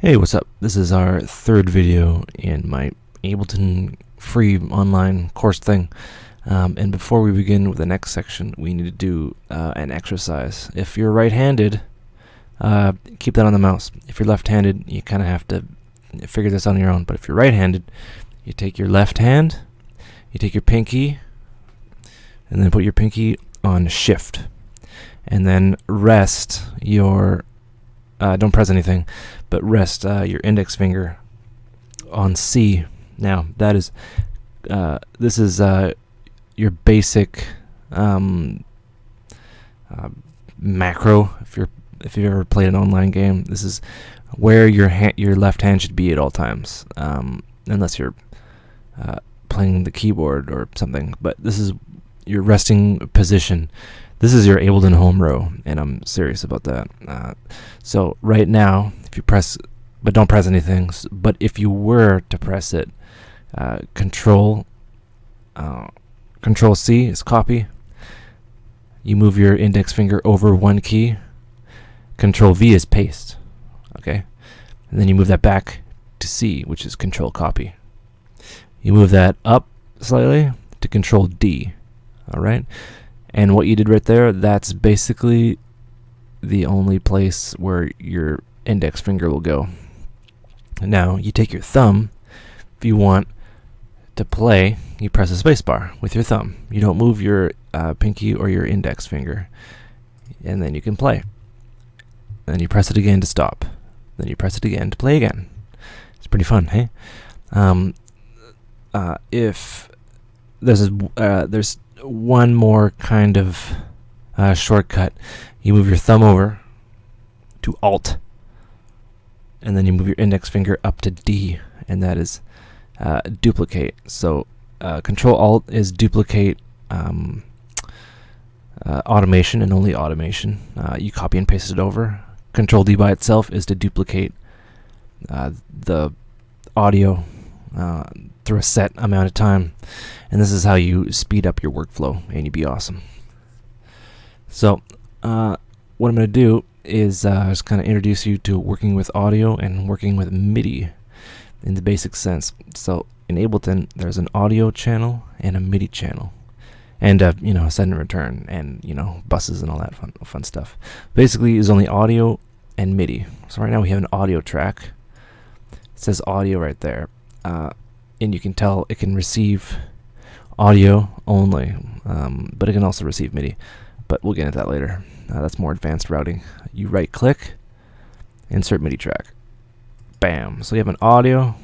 Hey, what's up? This is our third video in my Ableton free online course thing. And before we begin with the next section, we need to do an exercise. If you're right-handed, keep that on the mouse. If you're left-handed, you kind of have to figure this out on your own. But if you're right-handed, you take your left hand, you take your pinky, and then put your pinky on shift. And then rest your don't press anything, but rest your index finger on C. Now that is this is your basic macro. If you've ever played an online game, this is where your left hand should be at all times, unless you're playing the keyboard or something. But this is your resting position. This is your Ableton home row, and I'm serious about that. So right now, if you press, but don't press anything, but if you were to press it, Control C is copy. You move your index finger over one key. Control V is paste. Okay? And then you move that back to C, which is Control copy. You move that up slightly to Control D. Alright? And what you did right there, that's basically the only place where your index finger will go. Now, you take your thumb. If you want to play, you press the space bar with your thumb. You don't move your pinky or your index finger. And then you can play. And then you press it again to stop. Then you press it again to play again. It's pretty fun, hey? If there's one more kind of shortcut. You move your thumb over to Alt, and then you move your index finger up to D, and that is duplicate. So Control Alt is duplicate automation and only automation. You copy and paste it over. Control D by itself is to duplicate the audio through a set amount of time, and this is how you speed up your workflow and you'd be awesome. So what I'm going to do is just kind of introduce you to working with audio and working with MIDI in the basic sense. So in Ableton, there's an audio channel and a MIDI channel, and a send and return, and buses and all that fun stuff. Basically, is only audio and MIDI. So right now we have an audio track. It says audio right there. And you can tell it can receive audio only, but it can also receive MIDI. But we'll get into that later. That's more advanced routing. You right-click, insert MIDI track. Bam! So you have an audio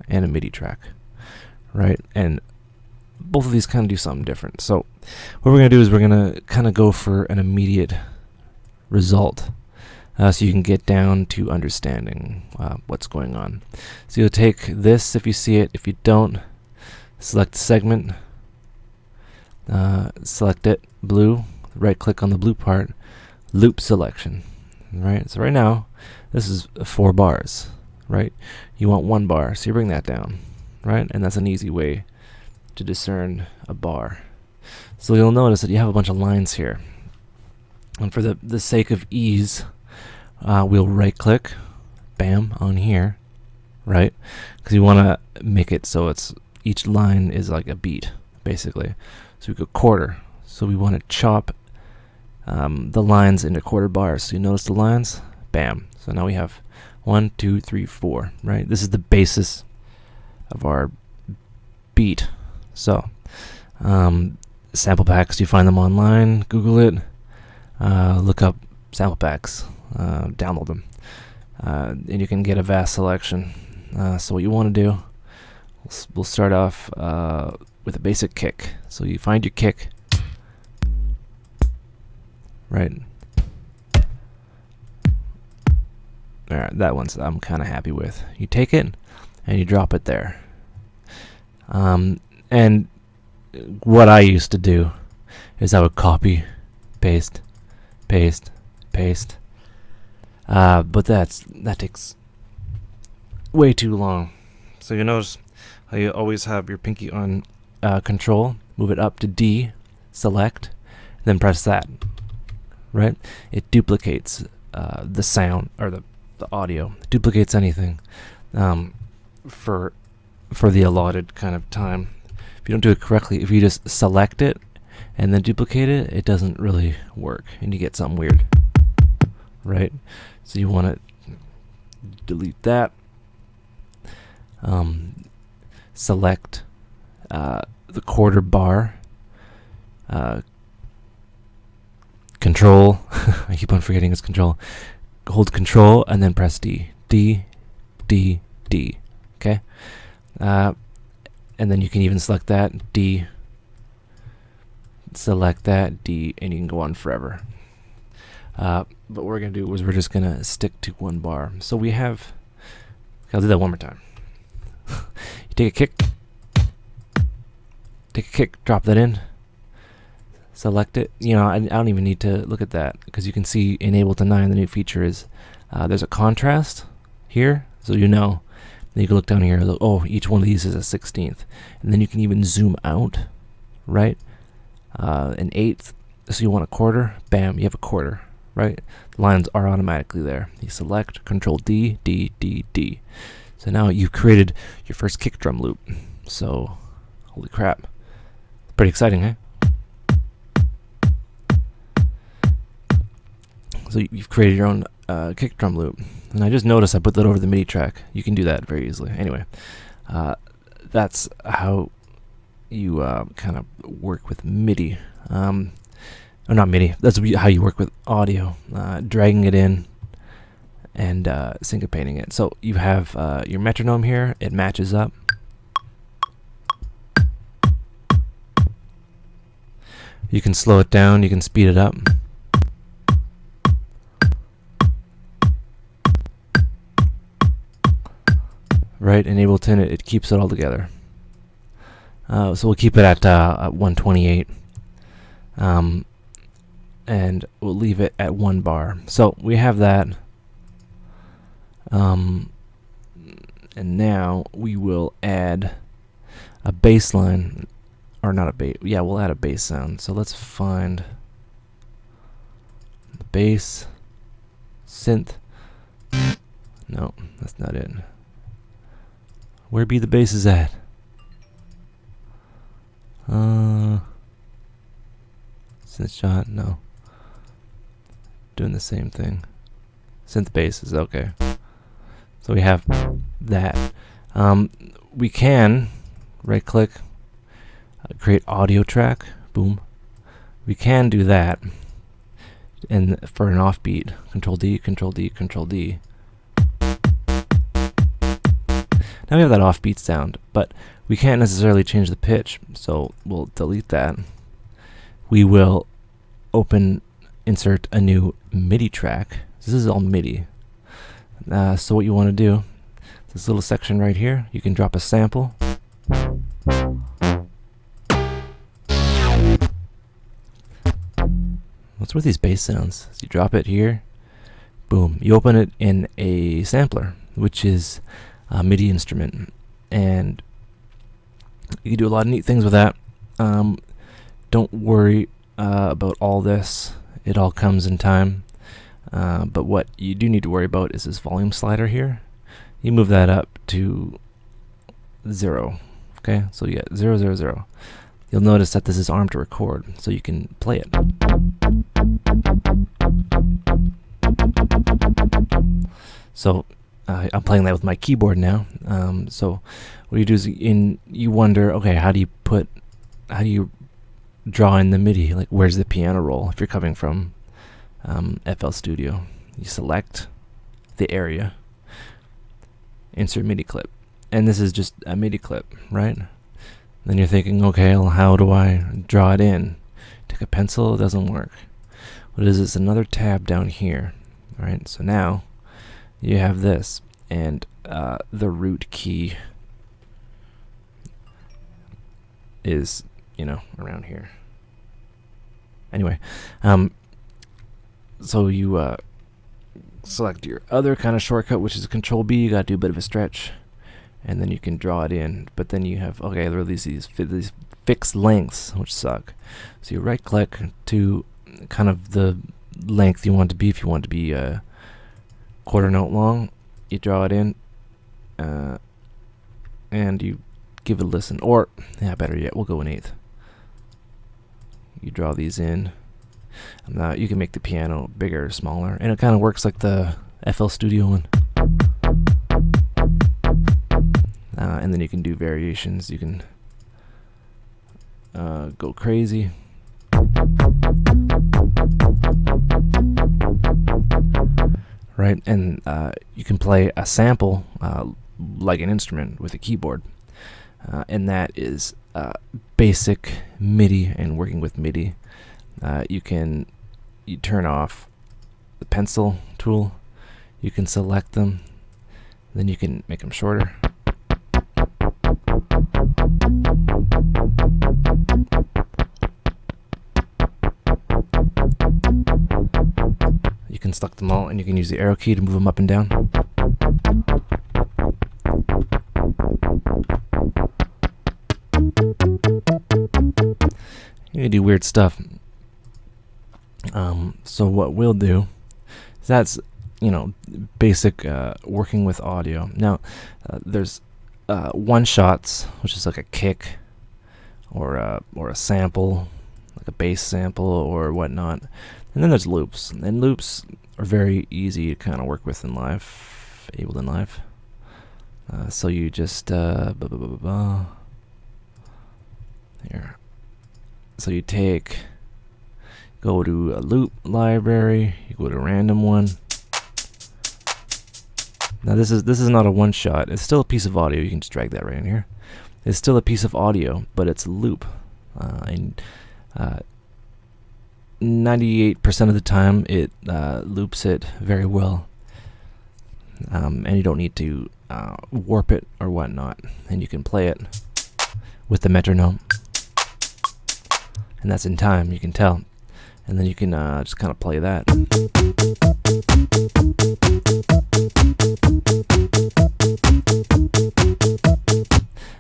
and a MIDI track, right? And both of these kind of do something different. So what we're going to do is we're going to kind of go for an immediate result. So you can get down to understanding what's going on. So you'll take this if you see it. If you don't, select segment, select it, blue, right click on the blue part, loop selection. Right. So right now, this is 4 bars. Right. You want 1 bar, so you bring that down. Right. And that's an easy way to discern a bar. So you'll notice that you have a bunch of lines here. And for the sake of ease, we'll right-click, bam, on here, right? Because you want to make it so each line is like a beat, basically. So we go quarter. So we want to chop the lines into quarter bars. So you notice the lines, bam. So now we have 1, 2, 3, 4, right? This is the basis of our beat. So sample packs, you find them online, Google it, look up sample packs. Download them, and you can get a vast selection. So what you want to do, we'll start off with a basic kick. So you find your kick, right? Alright, that one's I'm kind of happy with. You take it and you drop it there. And what I used to do is I would copy, paste, paste, paste. But that takes way too long. So you notice how you always have your pinky on Control, move it up to D, select, then press that. Right? It duplicates the sound or the audio. It duplicates anything for the allotted kind of time. If you don't do it correctly, if you just select it and then duplicate it, it doesn't really work, and you get something weird, right? So you want to delete that. Select the quarter bar. Control. I keep on forgetting it's control. Hold control and then press D. D, D, D. Okay? And then you can even select that, D. Select that, D, and you can go on forever. But what we're going to do is we're just going to stick to one bar. So we have, I'll do that one more time. You take a kick, drop that in, select it. You know, I don't even need to look at that, because you can see in Ableton 9 the new feature is there's a contrast here, so you know. Then you can look down here, oh, each one of these is a 16th. And then you can even zoom out, right? An eighth, so you want a quarter, bam, you have a quarter, right? The lines are automatically there. You select, Control D, D, D, D. So now you've created your first kick drum loop. So, holy crap. Pretty exciting, eh? So you've created your own kick drum loop. And I just noticed I put that over the MIDI track. You can do that very easily. Anyway, that's how you kind of work with MIDI. Or not MIDI, that's how you work with audio. Dragging it in and syncopating it. So you have your metronome here. It matches up. You can slow it down, you can speed it up. Right, in Ableton it keeps it all together. So we'll keep it at 128. And we'll leave it at 1 bar. So we have that. And now we will add a bass line. Or not a bass. Yeah, we'll add a bass sound. So let's find the bass synth. No, that's not it. Where be the basses at? Synth shot, no. Doing the same thing. Synth bass is okay. So we have that. We can right click, create audio track, boom. We can do that, and for an offbeat, Control D, Control D, Control D. Now we have that offbeat sound, but we can't necessarily change the pitch, so we'll delete that. We will insert a new MIDI track. This is all MIDI. So what you want to do, this little section right here, you can drop a sample. What's with these bass sounds? So you drop it here, boom. You open it in a sampler, which is a MIDI instrument, and you can do a lot of neat things with that. Don't worry about all this. It all comes in time. But what you do need to worry about is this volume slider here. You move that up to 0. Okay, so you get 0, 0, 0. You'll notice that this is armed to record, so you can play it. So I'm playing that with my keyboard now. So what you do is you wonder, okay, how do you draw in the MIDI? Like, where's the piano roll? If you're coming from FL Studio, you select the area, insert MIDI clip, and this is just a MIDI clip, right? Then you're thinking, okay, well, how do I draw it in? Take a pencil, it doesn't work. What is this? Another tab down here, right? So now you have this, and the root key is, around here. Anyway, so you select your other kind of shortcut, which is Control B. You gotta do a bit of a stretch, and then you can draw it in. But then you have, okay, there are these fixed lengths, which suck. So you right click to kind of the length you want it to be. If you want it to be quarter note long. You draw it in, and you give it a listen. Or, yeah, better yet, we'll go an eighth. You draw these in. Now you can make the piano bigger or smaller, and it kind of works like the FL Studio one. And then you can do variations. You can go crazy. Right, and you can play a sample like an instrument with a keyboard, and that is basic MIDI. And working with MIDI, you turn off the pencil tool. You can select them, then you can make them shorter. You can select them all, and you can use the arrow key to move them up and down. You can do weird stuff. So what we'll do is that's, basic working with audio. Now, there's one-shots, which is like a kick or a sample, like a bass sample or whatnot. And then there's loops, and loops are very easy to kind of work with in Ableton Live. So you just here. So you go to a loop library, you go to random one. Now this is not a one shot. It's still a piece of audio. You can just drag that right in here. It's still a piece of audio, but it's a loop, and 98% of the time it loops it very well, and you don't need to warp it or whatnot, and you can play it with the metronome, and that's in time, you can tell, and then you can just kind of play that.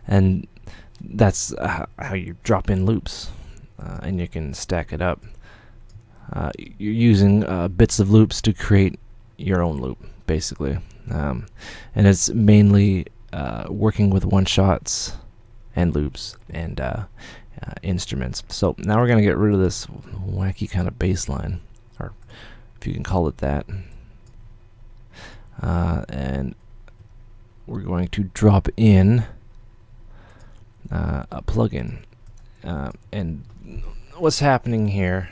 And that's how you drop in loops, and you can stack it up. You're using bits of loops to create your own loop, basically. And it's mainly working with one-shots and loops and instruments. So now we're going to get rid of this wacky kind of bass line, or if you can call it that. And we're going to drop in a plugin. And what's happening here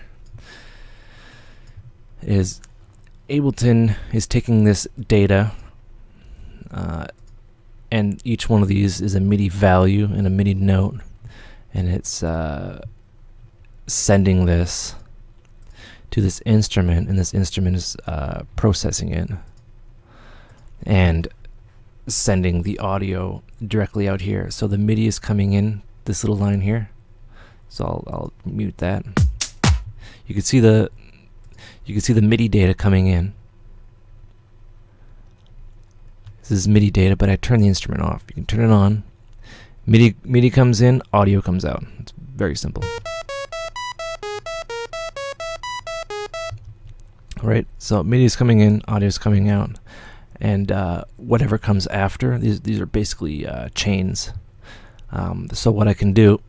is Ableton is taking this data, and each one of these is a MIDI value and a MIDI note, and it's sending this to this instrument, and this instrument is processing it and sending the audio directly out here. So the MIDI is coming in this little line here. So I'll mute that. You can see the MIDI data coming in. This is MIDI data, but I turn the instrument off. You can turn it on. MIDI comes in, audio comes out. It's very simple. Right, so MIDI is coming in, audio is coming out, and whatever comes after, these are basically chains. So what I can do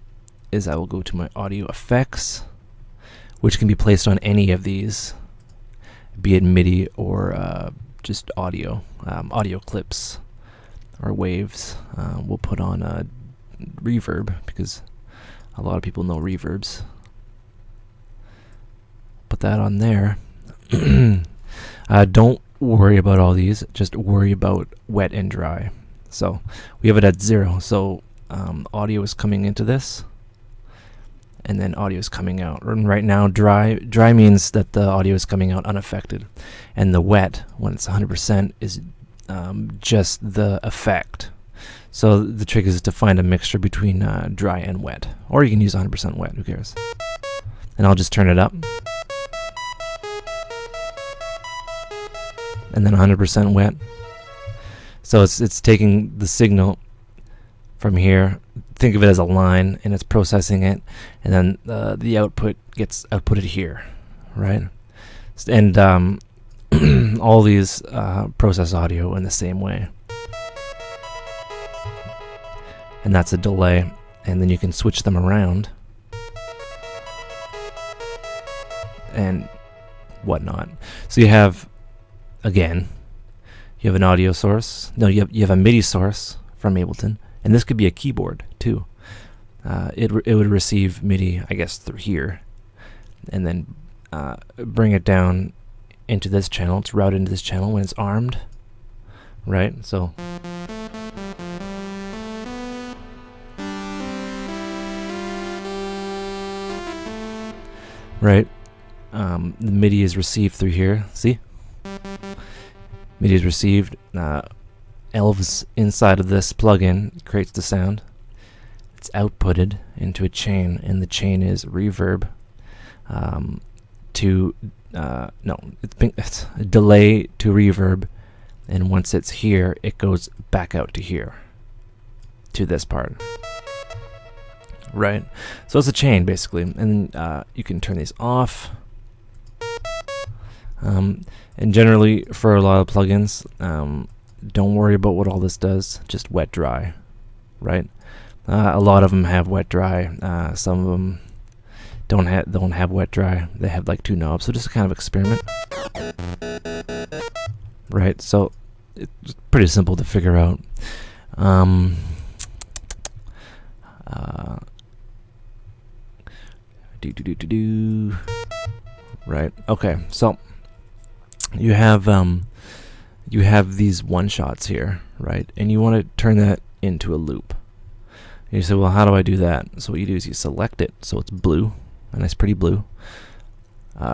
is I will go to my audio effects, which can be placed on any of these, be it MIDI or just audio clips or waves. We'll put on reverb, because a lot of people know reverbs. Put that on there. Don't worry about all these, just worry about wet and dry. So we have it at 0, so audio is coming into this, and then audio is coming out. And right now, dry means that the audio is coming out unaffected, and the wet, when it's 100%, is just the effect. So the trick is to find a mixture between dry and wet, or you can use 100% wet, who cares. And I'll just turn it up, and then 100% wet. So it's taking the signal from here, think of it as a line, and it's processing it, and then the output gets outputted here, right? And all these process audio in the same way. And that's a delay, and then you can switch them around and whatnot. So you have, again, you have an audio source. No, you have a MIDI source from Ableton, and this could be a keyboard too. It would receive MIDI, I guess, through here, and then bring it down into this channel. It's routed into this channel when it's armed, right? So right, the MIDI is received through here. See, MIDI is received. Elves inside of this plugin creates the sound. It's outputted into a chain, and the chain is reverb it's a delay to reverb, and once it's here, it goes back out to here, to this part. Right, so it's a chain basically, and you can turn these off. And generally, for a lot of plugins, don't worry about what all this does. Just wet dry, right? A lot of them have wet dry. Some of them don't have wet dry. They have like 2 knobs, so just kind of experiment. Right, so it's pretty simple to figure out. Right. Okay. So you have these one shots here, right? And you want to turn that into a loop. And you say, well, how do I do that? So what you do is you select it, so it's blue, a nice pretty blue.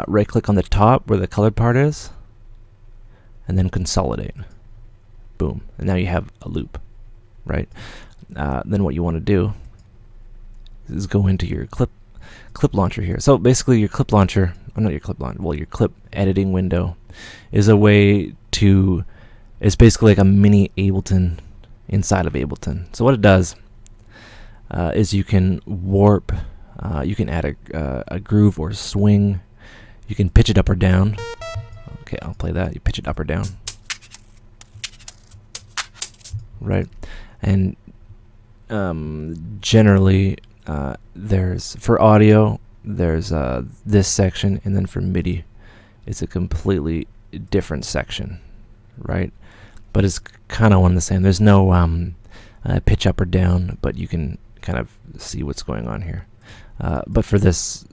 Right-click on the top where the colored part is, and then consolidate. Boom. And now you have a loop, right? Then what you want to do is go into your clip launcher here. So basically your clip launcher, not your clip launcher, well, your clip editing window is a way to, it's basically like a mini Ableton inside of Ableton. So what it does is you can warp, you can add a groove or swing, you can pitch it up or down. Okay, I'll play that. You pitch it up or down. Right, and generally there's, for audio, there's this section, and then for MIDI it's a completely different section, right? But it's kind of one and the same. There's no pitch up or down, but you can kind of see what's going on here. But for this,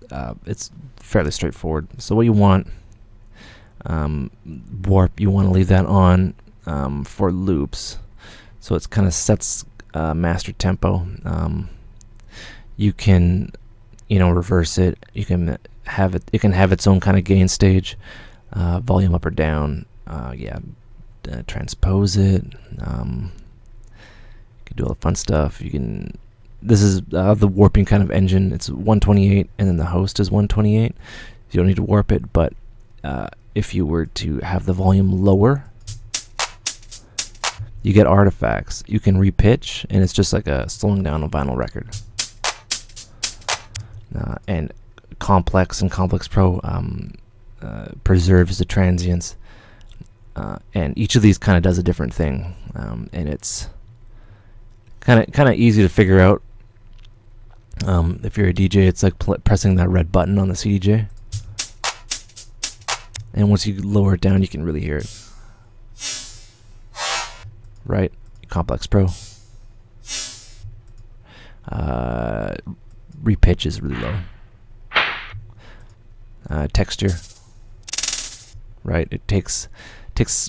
it's fairly straightforward. So what you want, warp, you want to leave that on for loops. So it's kind of sets master tempo. You can, reverse it. You can have it. It can have its own kind of gain stage, volume up or down. Transpose it. You can do all the fun stuff. You can. This is the warping kind of engine. It's 128, and then the host is 128. You don't need to warp it, but if you were to have the volume lower, you get artifacts. You can repitch, and it's just like a slowing down a vinyl record. And Complex and Complex Pro preserves the transients, and each of these kind of does a different thing, and it's kind of easy to figure out. If you're a DJ, it's like pressing that red button on the CDJ, and once you lower it down, you can really hear it. Right, Complex Pro. Repitch is really low. Texture, right? It takes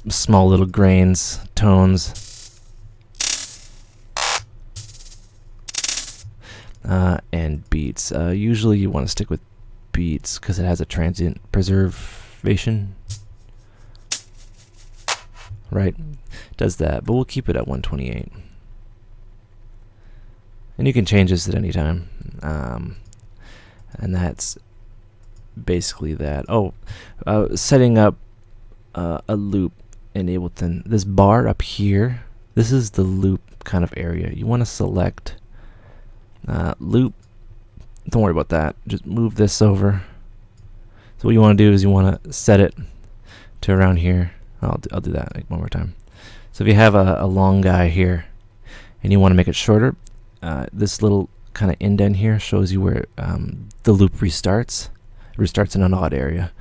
small little grains, tones, and beats. Usually you want to stick with beats because it has a transient preservation, right? Does that, but we'll keep it at 128. And you can change this at any time. And that's basically that. Setting up a loop in Ableton. This bar up here, this is the loop kind of area. You want to select loop. Don't worry about that. Just move this over. So what you want to do is you want to set it to around here. I'll do that like one more time. So if you have a long guy here and you want to make it shorter, this little kind of indent here shows you where the loop restarts. It restarts in an odd area,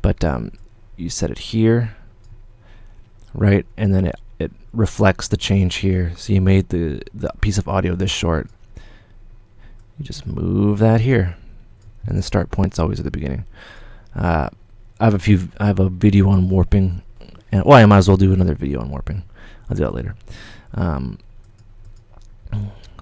but you set it here, right, and then it reflects the change here. So you made the piece of audio this short. You just move that here, and the start point's always at the beginning. I have a video on warping, and well, I might as well do another video on warping. I'll do that later.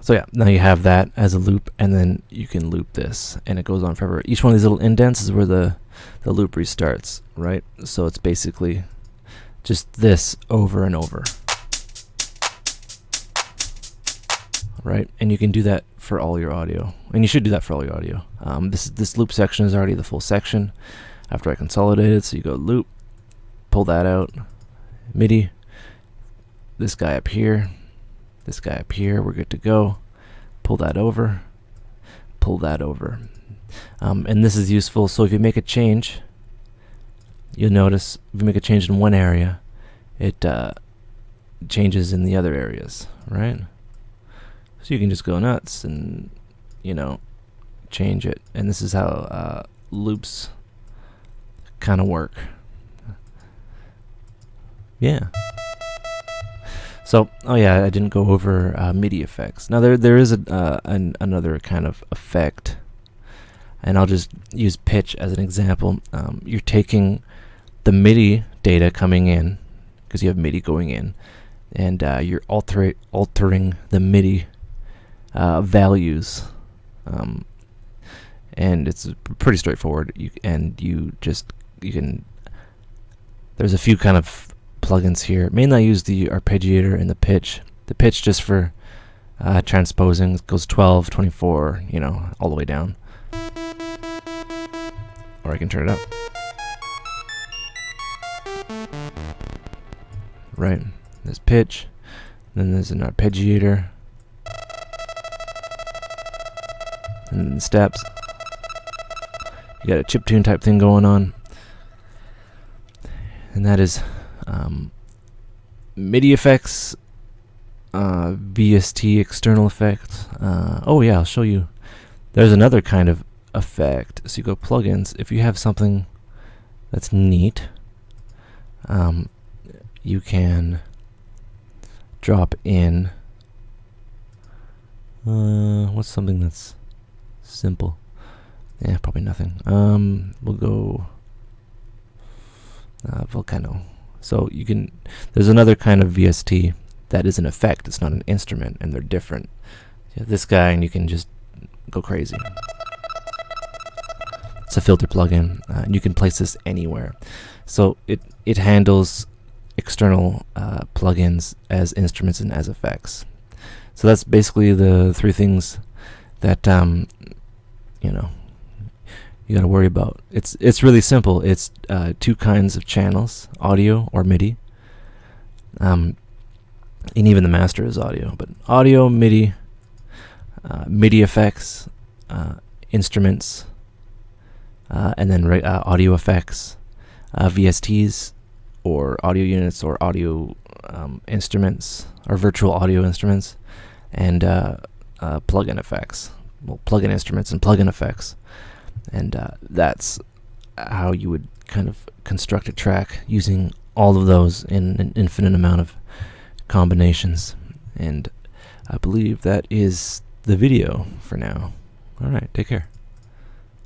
So yeah, now you have that as a loop, and then you can loop this, and it goes on forever. Each one of these little indents is where the loop restarts, right? So it's basically just this over and over, right? And you can do that for all your audio, and you should do that for all your audio. This loop section is already the full section. After I consolidate it, so you go loop, pull that out, MIDI, this guy up here, this guy up here, we're good to go. Pull that over, pull that over. And this is useful, so if you make a change, you'll notice if you make a change in one area, it changes in the other areas, right? So you can just go nuts and, you know, change it. And this is how loops kind of work. Yeah. So, oh yeah, I didn't go over MIDI effects. Now there is another kind of effect, and I'll just use pitch as an example. You're taking the MIDI data coming in, because you have MIDI going in, and you're altering the MIDI values, and it's pretty straightforward. You can. There's a few kind of plugins here. Mainly I use the Arpeggiator and the pitch. The pitch just for transposing goes 12, 24, you know, all the way down. Or I can turn it up. Right. There's pitch. Then there's an Arpeggiator. And then steps. You got a chiptune type thing going on. And that is MIDI effects, VST external effects. Oh yeah, I'll show you. There's another kind of effect. So you go plugins. If you have something that's neat, you can drop in. What's something that's simple? Yeah, probably nothing. We'll go Volcano. So you can. There's another kind of VST that is an effect. It's not an instrument, and they're different. You have this guy, and you can just go crazy. It's a filter plugin, and you can place this anywhere. So it handles external plugins as instruments and as effects. So that's basically the three things that you know, you gotta worry about. It's really simple. It's two kinds of channels, audio or MIDI, and even the master is audio. But audio, MIDI, MIDI effects, instruments, and then audio effects, VSTs, or audio units, or audio instruments, or virtual audio instruments, and plugin effects. Well, plugin instruments and plugin effects. And that's how you would kind of construct a track, using all of those in an infinite amount of combinations. And I believe that is the video for now. All right, take care.